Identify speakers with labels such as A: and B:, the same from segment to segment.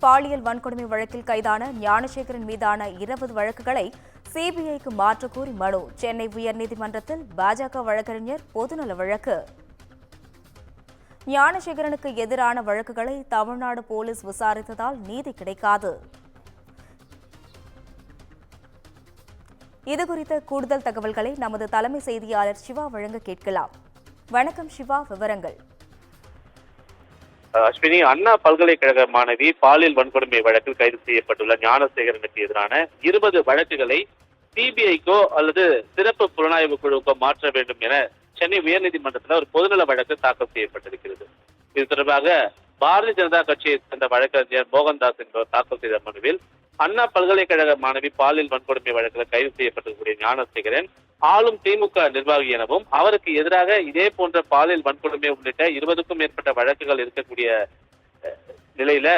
A: பாலியல் வன்கொடுமை வழக்கில் கைதான ஞானசேகரன் மீதான 20 வழக்குகளை சிபிஐக்கு மாற்றக் கோரி மனு. சென்னை உயர்நீதிமன்றத்தில் பாஜக வழக்கறிஞர் பொதுநல வழக்கு. ஞானசேகரனுக்கு எதிரான வழக்குகளை தமிழ்நாடு போலீஸ் விசாரித்ததால் நீதி கிடைக்காது. இதுகுறித்த கூடுதல் தகவல்களை நமது தலைமை செய்தியாளர் சிவா வழங்க கேட்கலாம். வணக்கம் சிவா, விவரங்கள்.
B: அஸ்வினி, அண்ணா பல்கலைக்கழக மாணவி பாலியல் வன்கொடுமை வழக்கில் கைது செய்யப்பட்டுள்ள ஞானசேகரனுக்கு எதிரான 20 வழக்குகளை சிபிஐக்கோ அல்லது சிறப்பு புலனாய்வு குழுக்கோ மாற்ற வேண்டும் என சென்னை உயர்நீதிமன்றத்தில் ஒரு பொதுநல வழக்கு தாக்கல் செய்யப்பட்டிருக்கிறது. இது தொடர்பாக பாரதிய ஜனதா கட்சியை சேர்ந்த வழக்கறிஞர் மோகன்தாஸ் என்பவர் தாக்கல் செய்த மனுவில் அண்ணா பல்கலைக்கழக மாணவி பாலியல் வன்கொடுமை வழக்கில் கைது செய்யப்பட்டிருக்கக்கூடிய ஞானசேகரன் ஆளும் திமுக நிர்வாகி எனவும் அவருக்கு எதிராக இதே போன்ற பாலியல் வன்கொடுமை உள்ளிட்ட 20க்கும் மேற்பட்ட வழக்குகள் இருக்கக்கூடிய நிலையில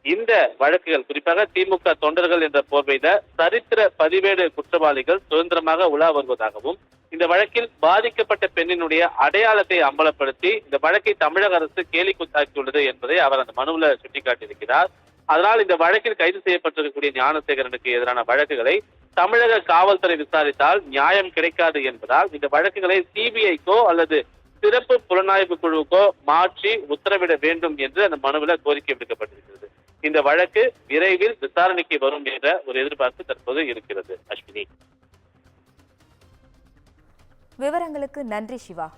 B: இந்த வழக்குகள் குறிப்பாக திமுக தொண்டர்கள் என்ற போர்வையில சரித்திர பதிவேடு குற்றவாளிகள் சுதந்திரமாக உலா வருவதாகவும் இந்த வழக்கில் பாதிக்கப்பட்ட பெண்ணினுடைய அடையாளத்தை அம்பலப்படுத்தி இந்த வழக்கை தமிழக அரசு கேலி கூத்தாக்கியுள்ளது என்பதை அவர் அந்த மனுவில் சுட்டிக்காட்டியிருக்கிறார். அதனால் இந்த வழக்கில் கைது செய்யப்பட்டிருக்கக்கூடிய ஞானசேகரனுக்கு எதிரான வழக்குகளை தமிழக காவல்துறை விசாரித்தால் நியாயம் கிடைக்காது என்பதால் இந்த வழக்குகளை சிபிஐக்கோ அல்லது சிறப்பு புலனாய்வு குழுவுக்கோ மாற்றி உத்தரவிட வேண்டும் என்று அந்த மனுவில் கோரிக்கை விடுக்கப்பட்டிருக்கிறது. இந்த வழக்கு விரைவில் விசாரணைக்கு வரும் என்ற ஒரு எதிர்பார்ப்பு தற்போது இருக்கிறது. அஸ்வினி,
A: விவரங்களுக்கு நன்றி சிவா.